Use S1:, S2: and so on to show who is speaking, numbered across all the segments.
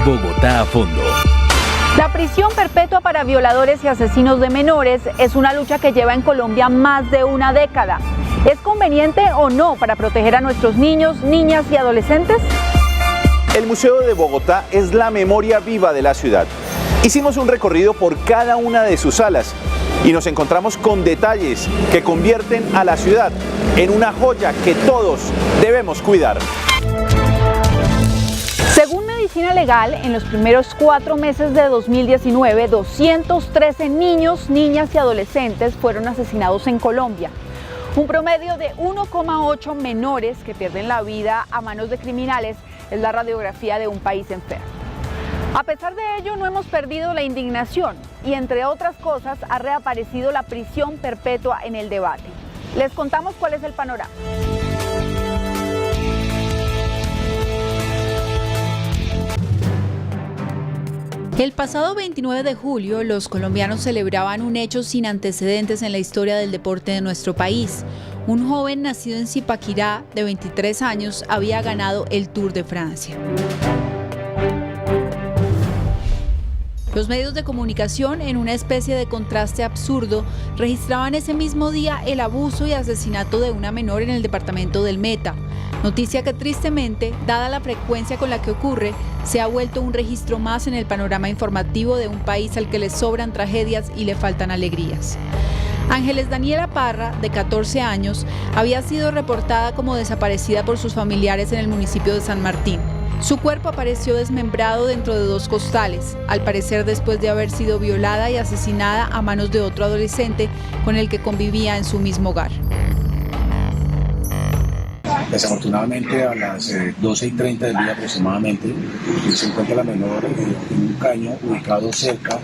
S1: Bogotá a fondo.
S2: La prisión perpetua para violadores y asesinos de menores es una lucha que lleva en Colombia más de una década. ¿Es conveniente o no para proteger a nuestros niños, niñas y adolescentes?
S3: El Museo de Bogotá es la memoria viva de la ciudad. Hicimos un recorrido por cada una de sus salas y nos encontramos con detalles que convierten a la ciudad en una joya que todos debemos cuidar.
S2: Según Medicina Legal, en los primeros 4 meses de 2019, 213 niños, niñas y adolescentes fueron asesinados en Colombia. Un promedio de 1,8 menores que pierden la vida a manos de criminales es la radiografía de un país enfermo. A pesar de ello, no hemos perdido la indignación y, entre otras cosas, ha reaparecido la prisión perpetua en el debate. Les contamos cuál es el panorama.
S4: El pasado 29 de julio, los colombianos celebraban un hecho sin antecedentes en la historia del deporte de nuestro país. Un joven nacido en Zipaquirá, de 23 años, había ganado el Tour de Francia. Los medios de comunicación, en una especie de contraste absurdo, registraban ese mismo día el abuso y asesinato de una menor en el departamento del Meta. Noticia que tristemente, dada la frecuencia con la que ocurre, se ha vuelto un registro más en el panorama informativo de un país al que le sobran tragedias y le faltan alegrías. Ángeles Daniela Parra, de 14 años, había sido reportada como desaparecida por sus familiares en el municipio de San Martín. Su cuerpo apareció desmembrado dentro de 2 costales, al parecer después de haber sido violada y asesinada a manos de otro adolescente con el que convivía en su mismo hogar.
S5: Desafortunadamente, a las 12:30 del día aproximadamente, se encuentra la menor en un caño ubicado cerca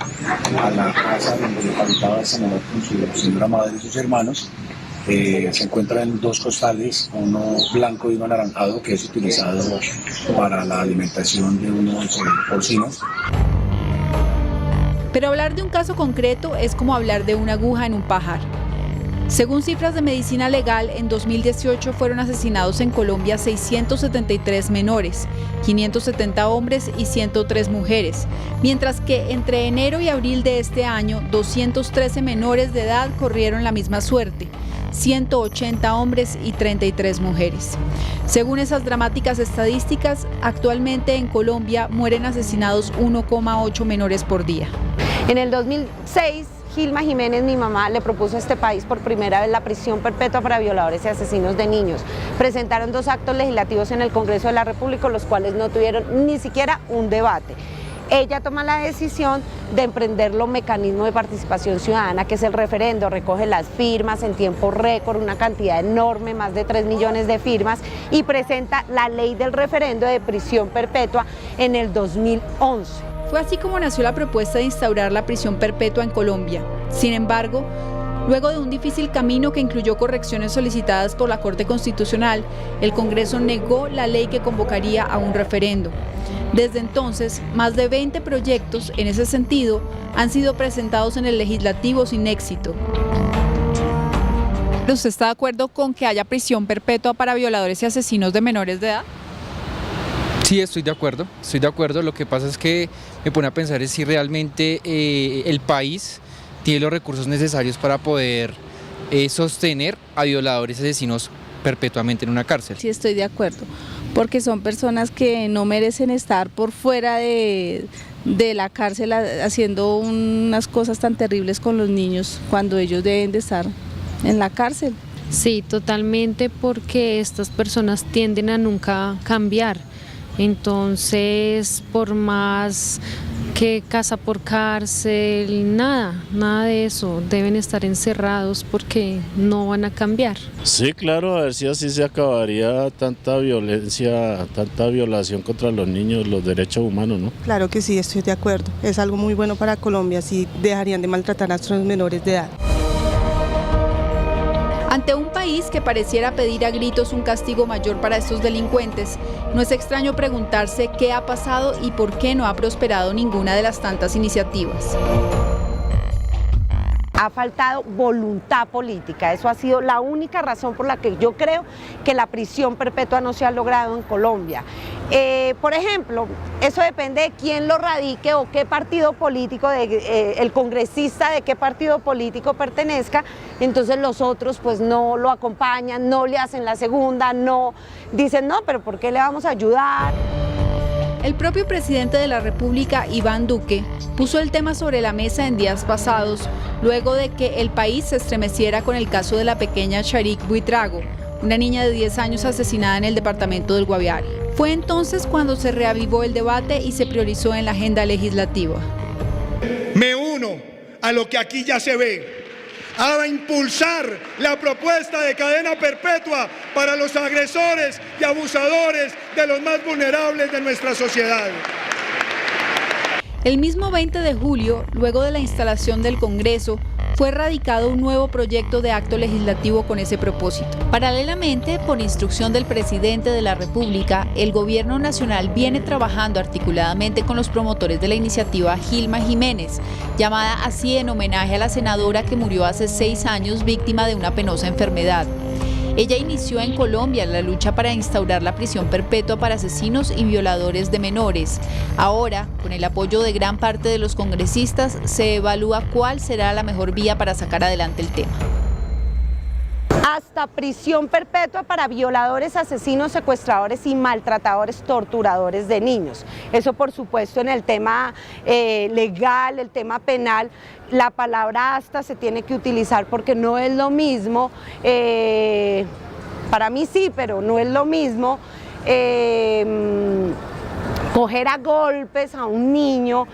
S5: a la casa donde habitaba esa menor con su señora madre y sus hermanos. Se encuentra en 2 costales, uno blanco y uno anaranjado, que es utilizado para la alimentación de unos porcinos.
S4: Pero hablar de un caso concreto es como hablar de una aguja en un pajar. Según cifras de Medicina Legal, en 2018 fueron asesinados en Colombia 673 menores, 570 hombres y 103 mujeres, mientras que entre enero y abril de este año, 213 menores de edad corrieron la misma suerte, 180 hombres y 33 mujeres. Según esas dramáticas estadísticas, actualmente en Colombia mueren asesinados 1,8 menores por día.
S6: En el 2006, Gilma Jiménez, mi mamá, le propuso a este país por primera vez la prisión perpetua para violadores y asesinos de niños. Presentaron 2 actos legislativos en el Congreso de la República, los cuales no tuvieron ni siquiera un debate. Ella toma la decisión de emprender los mecanismos de participación ciudadana, que es el referendo, recoge las firmas en tiempo récord, una cantidad enorme, más de 3 millones de firmas, y presenta la ley del referendo de prisión perpetua en el 2011.
S4: Fue así como nació la propuesta de instaurar la prisión perpetua en Colombia. Sin embargo, luego de un difícil camino que incluyó correcciones solicitadas por la Corte Constitucional, el Congreso negó la ley que convocaría a un referendo. Desde entonces, más de 20 proyectos en ese sentido han sido presentados en el Legislativo sin éxito. ¿Usted está de acuerdo con que haya prisión perpetua para violadores y asesinos de menores de edad?
S7: Sí, estoy de acuerdo. Lo que pasa es que me pone a pensar es si realmente el país tiene los recursos necesarios para poder sostener a violadores y asesinos perpetuamente en una cárcel.
S8: Sí, estoy de acuerdo, porque son personas que no merecen estar por fuera de la cárcel haciendo unas cosas tan terribles con los niños cuando ellos deben de estar en la cárcel.
S9: Sí, totalmente, porque estas personas tienden a nunca cambiar. Entonces, por más que casa por cárcel, nada de eso, deben estar encerrados porque no van a cambiar.
S10: Sí, claro, a ver si así se acabaría tanta violencia, tanta violación contra los niños, los derechos humanos, ¿no?
S11: Claro que sí, estoy de acuerdo, es algo muy bueno para Colombia, así dejarían de maltratar a nuestros menores de edad.
S4: Ante un país que pareciera pedir a gritos un castigo mayor para estos delincuentes, no es extraño preguntarse qué ha pasado y por qué no ha prosperado ninguna de las tantas iniciativas.
S6: Ha faltado voluntad política, eso ha sido la única razón por la que yo creo que la prisión perpetua no se ha logrado en Colombia. Por ejemplo, eso depende de quién lo radique o qué partido político, el congresista de qué partido político pertenezca, entonces los otros pues no lo acompañan, no le hacen la segunda, no dicen no, pero ¿por qué le vamos a ayudar?
S4: El propio presidente de la República, Iván Duque, puso el tema sobre la mesa en días pasados, luego de que el país se estremeciera con el caso de la pequeña Sharik Buitrago, una niña de 10 años asesinada en el departamento del Guaviare. Fue entonces cuando se reavivó el debate y se priorizó en la agenda legislativa.
S1: Me uno a lo que aquí ya se ve, a impulsar la propuesta de cadena perpetua para los agresores y abusadores de los más vulnerables de nuestra sociedad.
S4: El mismo 20 de julio, luego de la instalación del Congreso, fue radicado un nuevo proyecto de acto legislativo con ese propósito. Paralelamente, por instrucción del presidente de la República, el Gobierno Nacional viene trabajando articuladamente con los promotores de la iniciativa Gilma Jiménez, llamada así en homenaje a la senadora que murió hace 6 años víctima de una penosa enfermedad. Ella inició en Colombia la lucha para instaurar la prisión perpetua para asesinos y violadores de menores. Ahora, con el apoyo de gran parte de los congresistas, se evalúa cuál será la mejor vía para sacar adelante el tema.
S6: Hasta prisión perpetua para violadores, asesinos, secuestradores y maltratadores, torturadores de niños. Eso, por supuesto, en el tema legal, el tema penal, la palabra hasta se tiene que utilizar porque no es lo mismo, para mí sí, pero no es lo mismo coger a golpes a un niño,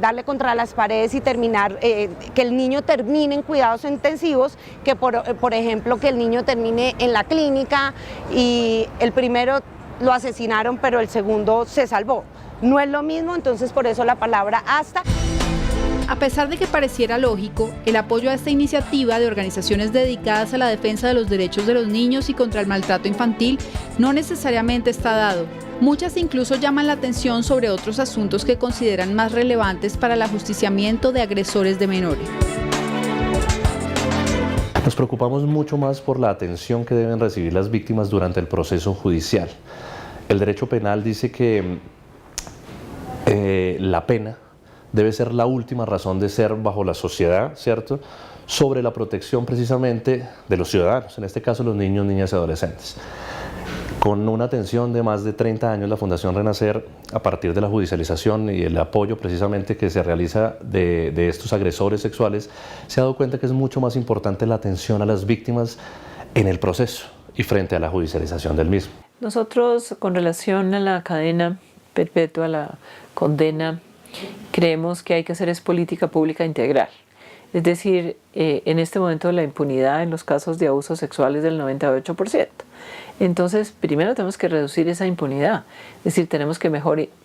S6: darle contra las paredes y terminar, que el niño termine en cuidados intensivos, que por ejemplo que el niño termine en la clínica y el primero lo asesinaron pero el segundo se salvó. No es lo mismo, entonces por eso la palabra hasta.
S4: A pesar de que pareciera lógico, el apoyo a esta iniciativa de organizaciones dedicadas a la defensa de los derechos de los niños y contra el maltrato infantil no necesariamente está dado. Muchas incluso llaman la atención sobre otros asuntos que consideran más relevantes para el ajusticiamiento de agresores de menores.
S12: Nos preocupamos mucho más por la atención que deben recibir las víctimas durante el proceso judicial. El derecho penal dice que la pena debe ser la última razón de ser bajo la sociedad, ¿cierto?, sobre la protección precisamente de los ciudadanos, en este caso los niños, niñas y adolescentes. Con una atención de más de 30 años, la Fundación Renacer, a partir de la judicialización y el apoyo precisamente que se realiza de estos agresores sexuales, se ha dado cuenta que es mucho más importante la atención a las víctimas en el proceso y frente a la judicialización del mismo.
S13: Nosotros, con relación a la cadena perpetua, la condena, creemos que hay que hacer es política pública integral. Es decir, en este momento la impunidad en los casos de abusos sexuales es del 98%. Entonces, primero tenemos que reducir esa impunidad. Es decir, tenemos que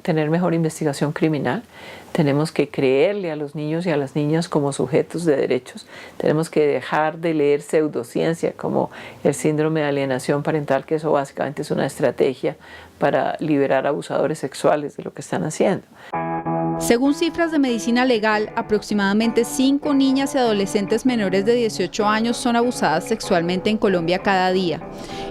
S13: tener mejor investigación criminal, tenemos que creerle a los niños y a las niñas como sujetos de derechos, tenemos que dejar de leer pseudociencia como el síndrome de alienación parental, que eso básicamente es una estrategia para liberar abusadores sexuales de lo que están haciendo.
S4: Según cifras de Medicina Legal, aproximadamente 5 niñas y adolescentes menores de 18 años son abusadas sexualmente en Colombia cada día.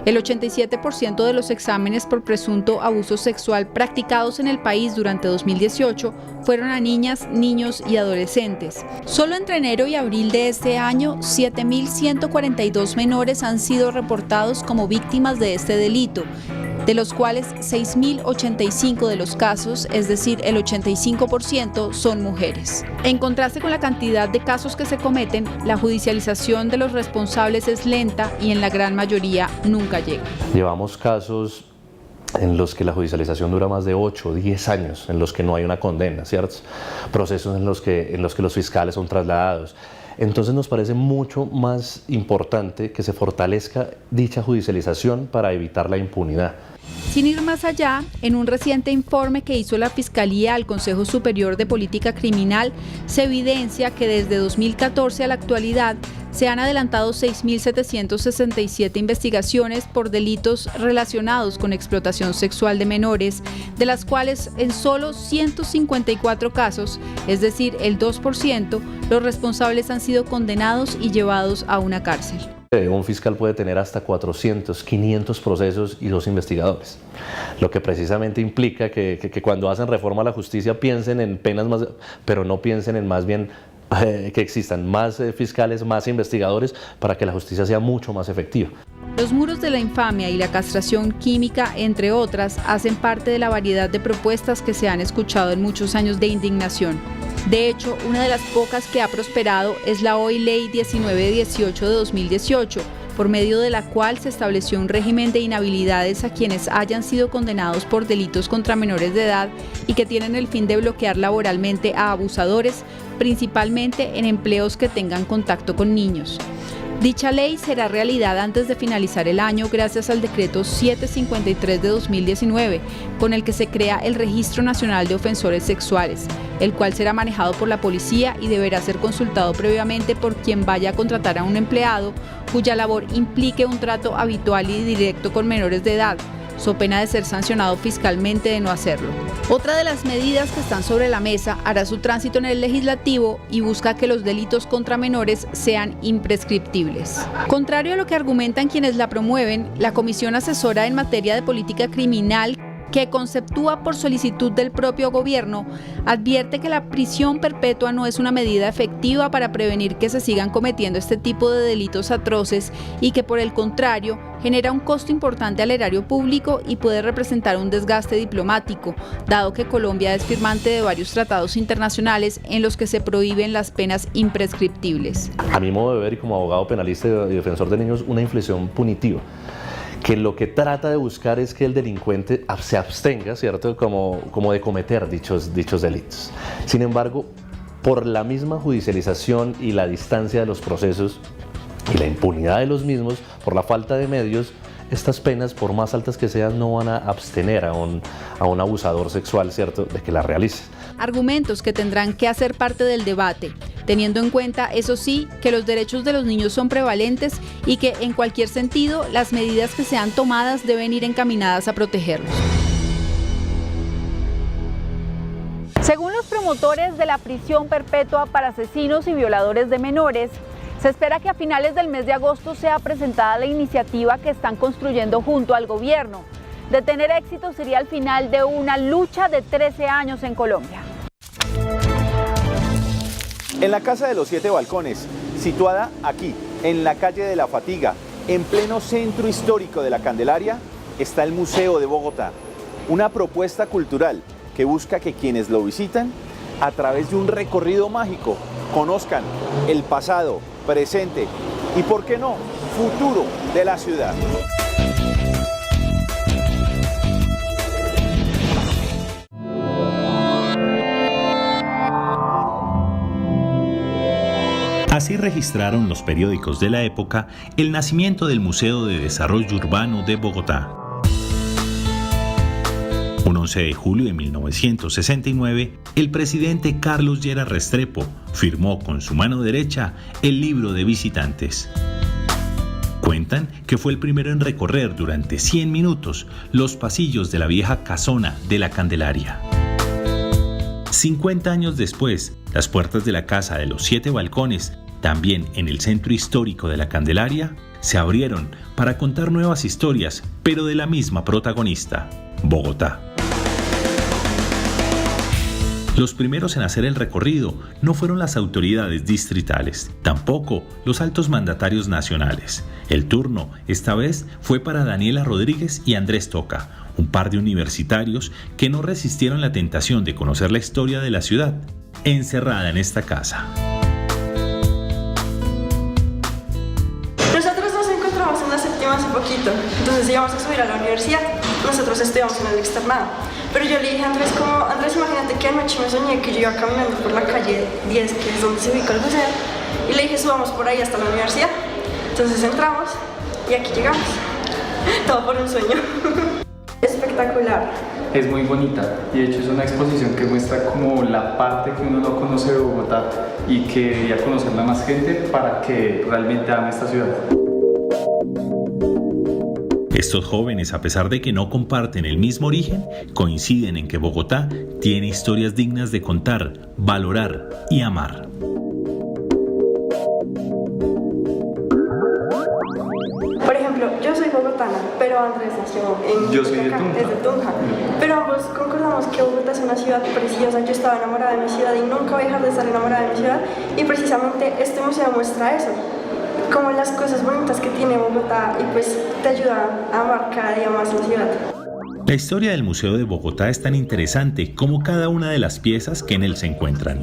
S4: El 87% de los exámenes por presunto abuso sexual practicados en el país durante 2018 fueron a niñas, niños y adolescentes. Solo entre enero y abril de este año, 7.142 menores han sido reportados como víctimas de este delito, de los cuales 6.085 de los casos, es decir, el 85%, son mujeres. En contraste con la cantidad de casos que se cometen, la judicialización de los responsables es lenta y en la gran mayoría nunca llega.
S12: Llevamos casos en los que la judicialización dura más de 8 o 10 años, en los que no hay una condena, ¿cierto? Procesos en los que los fiscales son trasladados. Entonces nos parece mucho más importante que se fortalezca dicha judicialización para evitar la impunidad.
S4: Sin ir más allá, en un reciente informe que hizo la Fiscalía al Consejo Superior de Política Criminal, se evidencia que desde 2014 a la actualidad se han adelantado 6.767 investigaciones por delitos relacionados con explotación sexual de menores, de las cuales en solo 154 casos, es decir, el 2%, los responsables han sido condenados y llevados a una cárcel.
S12: Un fiscal puede tener hasta 400, 500 procesos y 2 investigadores, lo que precisamente implica que cuando hacen reforma a la justicia piensen en penas más, pero no piensen en más bien que existan más fiscales, más investigadores para que la justicia sea mucho más efectiva.
S4: Los muros de la infamia y la castración química, entre otras, hacen parte de la variedad de propuestas que se han escuchado en muchos años de indignación. De hecho, una de las pocas que ha prosperado es la hoy Ley 1918 de 2018, por medio de la cual se estableció un régimen de inhabilidades a quienes hayan sido condenados por delitos contra menores de edad y que tienen el fin de bloquear laboralmente a abusadores, principalmente en empleos que tengan contacto con niños. Dicha ley será realidad antes de finalizar el año gracias al decreto 753 de 2019, con el que se crea el Registro Nacional de Ofensores Sexuales, el cual será manejado por la policía y deberá ser consultado previamente por quien vaya a contratar a un empleado cuya labor implique un trato habitual y directo con menores de edad, so pena de ser sancionado fiscalmente de no hacerlo. Otra de las medidas que están sobre la mesa hará su tránsito en el legislativo y busca que los delitos contra menores sean imprescriptibles. Contrario a lo que argumentan quienes la promueven, la Comisión Asesora en Materia de Política Criminal, que conceptúa por solicitud del propio gobierno, advierte que la prisión perpetua no es una medida efectiva para prevenir que se sigan cometiendo este tipo de delitos atroces y que, por el contrario, genera un costo importante al erario público y puede representar un desgaste diplomático, dado que Colombia es firmante de varios tratados internacionales en los que se prohíben las penas imprescriptibles.
S12: A mi modo de ver y como abogado penalista y defensor de niños, una inflexión punitiva, que lo que trata de buscar es que el delincuente se abstenga, ¿cierto?, como de cometer dichos delitos. Sin embargo, por la misma judicialización y la distancia de los procesos y la impunidad de los mismos, por la falta de medios, estas penas, por más altas que sean, no van a abstener a un abusador sexual, ¿cierto?, de que las realice.
S4: Argumentos que tendrán que hacer parte del debate, teniendo en cuenta, eso sí, que los derechos de los niños son prevalentes y que, en cualquier sentido, las medidas que sean tomadas deben ir encaminadas a protegerlos.
S2: Según los promotores de la prisión perpetua para asesinos y violadores de menores, se espera que a finales del mes de agosto sea presentada la iniciativa que están construyendo junto al gobierno. De tener éxito sería el final de una lucha de 13 años en Colombia.
S3: En la Casa de los 7 Balcones, situada aquí, en la calle de la Fatiga, en pleno centro histórico de la Candelaria, está el Museo de Bogotá, una propuesta cultural que busca que quienes lo visitan, a través de un recorrido mágico, conozcan el pasado, presente y, ¿por qué no?, futuro de la ciudad.
S14: Así registraron los periódicos de la época el nacimiento del Museo de Desarrollo Urbano de Bogotá. Un 11 de julio de 1969, el presidente Carlos Lleras Restrepo firmó con su mano derecha el libro de visitantes. Cuentan que fue el primero en recorrer durante 100 minutos los pasillos de la vieja casona de la Candelaria. 50 años después, las puertas de la Casa de los 7 Balcones, también en el centro histórico de la Candelaria, se abrieron para contar nuevas historias, pero de la misma protagonista, Bogotá. Los primeros en hacer el recorrido no fueron las autoridades distritales, tampoco los altos mandatarios nacionales. El turno, esta vez, fue para Daniela Rodríguez y Andrés Toca, un par de universitarios que no resistieron la tentación de conocer la historia de la ciudad, encerrada en esta casa.
S15: Nosotros nos encontramos en la séptima hace poquito, entonces íbamos a subir a la universidad. Nosotros estudiamos en el externado, pero yo le dije a Andrés, Andrés, imagínate que anoche me soñé que yo iba caminando por la calle 10, que es donde se ubica el museo, y le dije, subamos por ahí hasta la universidad. Entonces entramos y aquí llegamos, todo por un sueño. Espectacular.
S16: Es muy bonita y de hecho es una exposición que muestra como la parte que uno no conoce de Bogotá y que debería conocerla más gente para que realmente ame esta ciudad.
S14: Estos jóvenes, a pesar de que no comparten el mismo origen, coinciden en que Bogotá tiene historias dignas de contar, valorar y amar.
S15: pero Andrés nació en
S16: Yo soy de
S15: Tunja.
S16: Tunja.
S15: Es de Tunja. Pero ambos concordamos que Bogotá es una ciudad preciosa. Yo estaba enamorada de mi ciudad y nunca voy a dejar de estar enamorada de mi ciudad. Y precisamente este museo muestra eso, como las cosas bonitas que tiene Bogotá, y pues te ayuda a amar cada día más la ciudad.
S14: La historia del Museo de Bogotá es tan interesante como cada una de las piezas que en él se encuentran.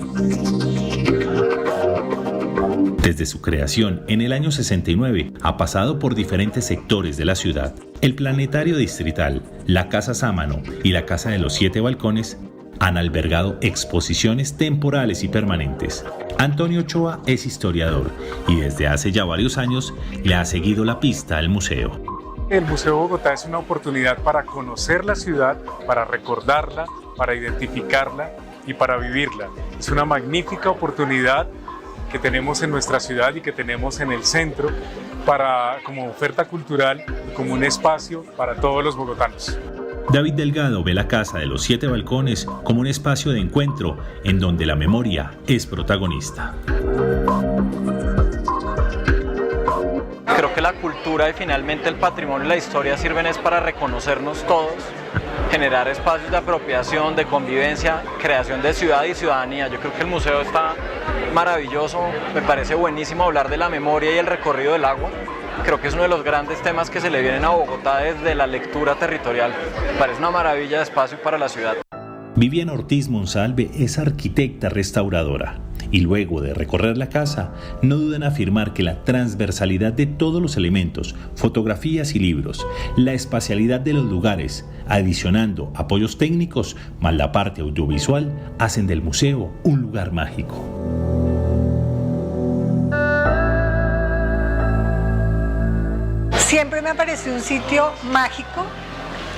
S14: Desde su creación en el año 69 ha pasado por diferentes sectores de la ciudad. El Planetario Distrital, la Casa Sámano y la Casa de los 7 Balcones han albergado exposiciones temporales y permanentes. Antonio Ochoa es historiador y desde hace ya varios años le ha seguido la pista al museo.
S17: El Museo de Bogotá es una oportunidad para conocer la ciudad, para recordarla, para identificarla y para vivirla. Es una magnífica oportunidad que tenemos en nuestra ciudad y que tenemos en el centro como oferta cultural y como un espacio para todos los bogotanos.
S14: David Delgado ve la Casa de los 7 Balcones como un espacio de encuentro en donde la memoria es protagonista.
S18: Creo que la cultura y finalmente el patrimonio y la historia sirven es para reconocernos todos, generar espacios de apropiación, de convivencia, creación de ciudad y ciudadanía. Yo creo que el museo está maravilloso, me parece buenísimo hablar de la memoria y el recorrido del agua. Creo que es uno de los grandes temas que se le vienen a Bogotá desde la lectura territorial. Me parece una maravilla de espacio para la ciudad.
S14: Viviana Ortiz Monsalve es arquitecta restauradora y luego de recorrer la casa no duda en afirmar que la transversalidad de todos los elementos, fotografías y libros, la espacialidad de los lugares, adicionando apoyos técnicos más la parte audiovisual, hacen del museo un lugar mágico.
S19: Siempre me ha parecido un sitio mágico.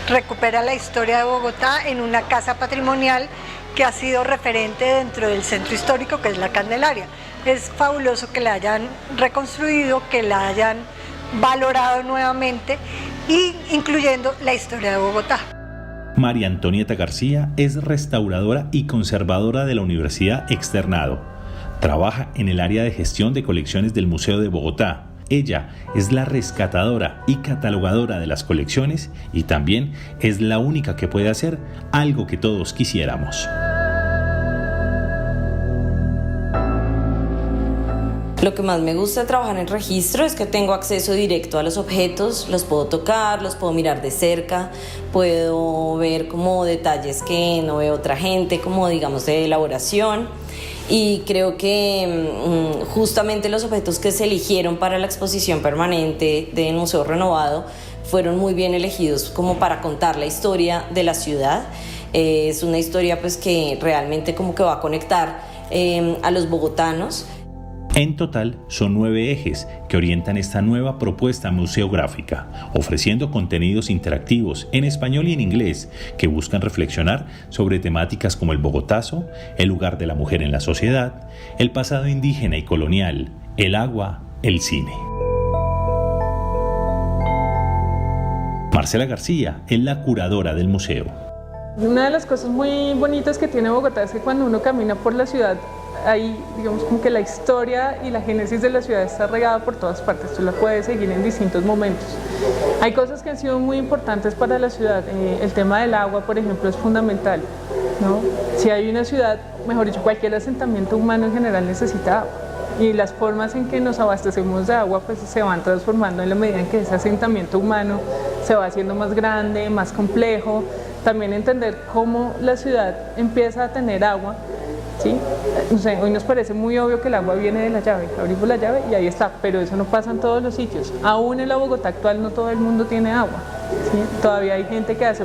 S19: Recupera la historia de Bogotá en una casa patrimonial que ha sido referente dentro del centro histórico, que es la Candelaria. Es fabuloso que la hayan reconstruido, que la hayan valorado nuevamente, y incluyendo la historia de Bogotá.
S14: María Antonieta García es restauradora y conservadora de la Universidad Externado. Trabaja en el área de gestión de colecciones del Museo de Bogotá. Ella es la rescatadora y catalogadora de las colecciones y también es la única que puede hacer algo que todos quisiéramos.
S20: Lo que más me gusta de trabajar en registro es que tengo acceso directo a los objetos, los puedo tocar, los puedo mirar de cerca, puedo ver como detalles que no ve otra gente, como digamos de elaboración. Y creo que justamente los objetos que se eligieron para la exposición permanente del Museo Renovado fueron muy bien elegidos como para contar la historia de la ciudad. Es una historia pues que realmente como que va a conectar a los bogotanos.
S14: En total, son 9 ejes que orientan esta nueva propuesta museográfica, ofreciendo contenidos interactivos en español y en inglés que buscan reflexionar sobre temáticas como el bogotazo, el lugar de la mujer en la sociedad, el pasado indígena y colonial, el agua, el cine. Marcela García es la curadora del museo.
S21: Una de las cosas muy bonitas que tiene Bogotá es que cuando uno camina por la ciudad, ahí digamos como que la historia y la génesis de la ciudad está regada por todas partes, tú la puedes seguir en distintos momentos. Hay cosas que han sido muy importantes para la ciudad, el tema del agua, por ejemplo, es fundamental, ¿no? Si hay una ciudad, mejor dicho, cualquier asentamiento humano en general necesita agua, y las formas en que nos abastecemos de agua pues se van transformando en la medida en que ese asentamiento humano se va haciendo más grande, más complejo. También entender cómo la ciudad empieza a tener agua, ¿sí? No sé, hoy nos parece muy obvio que el agua viene de la llave, abrimos la llave y ahí está, pero eso no pasa en todos los sitios. Aún en la Bogotá actual no todo el mundo tiene agua, ¿sí? Todavía hay gente que hace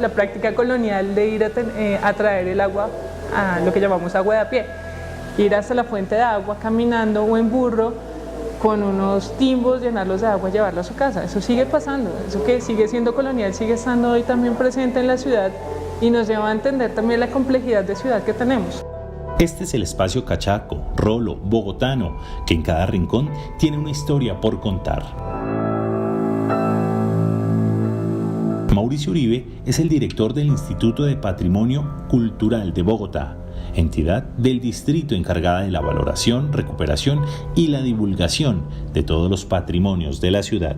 S21: la práctica colonial de ir a traer el agua a lo que llamamos agua de a pie, ir hasta la fuente de agua caminando o en burro, con unos timbos, llenarlos de agua y llevarlo a su casa. Eso sigue pasando, eso que sigue siendo colonial sigue estando hoy también presente en la ciudad y nos lleva a entender también la complejidad de ciudad que tenemos.
S14: Este es el espacio cachaco, rolo, bogotano, que en cada rincón tiene una historia por contar. Mauricio Uribe es el director del Instituto de Patrimonio Cultural de Bogotá, entidad del distrito encargada de la valoración, recuperación y la divulgación de todos los patrimonios de la ciudad.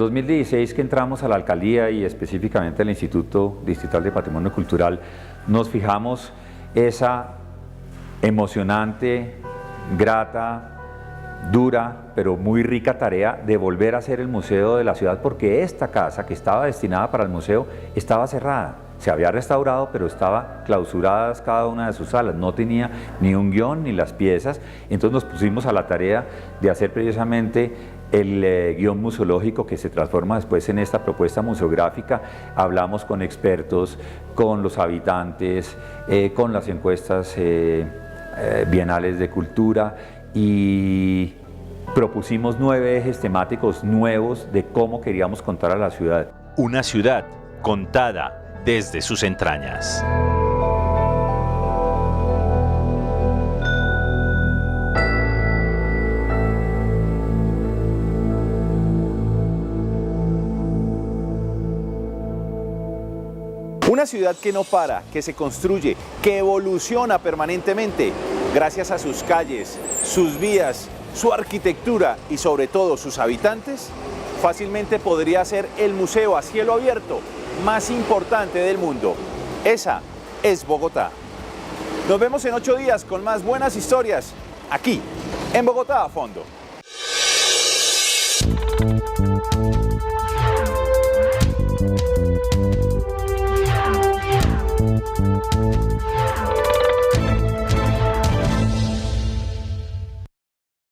S5: 2016 que entramos a la alcaldía y específicamente al Instituto Distrital de Patrimonio Cultural, nos fijamos esa emocionante, grata, dura, pero muy rica tarea de volver a hacer el museo de la ciudad, porque esta casa que estaba destinada para el museo estaba cerrada. Se había restaurado, pero estaba clausuradas cada una de sus salas, no tenía ni un guión ni las piezas. Entonces nos pusimos a la tarea de hacer precisamente el guión museológico que se transforma después en esta propuesta museográfica. Hablamos con expertos, con los habitantes, con las encuestas bienales de cultura y propusimos 9 ejes temáticos nuevos de cómo queríamos contar a la ciudad.
S14: Una ciudad contada desde sus entrañas.
S3: Una ciudad que no para, que se construye, que evoluciona permanentemente gracias a sus calles, sus vías, su arquitectura y sobre todo sus habitantes, fácilmente podría ser el museo a cielo abierto más importante del mundo. Esa es Bogotá. Nos vemos en 8 días con más buenas historias aquí en Bogotá a fondo.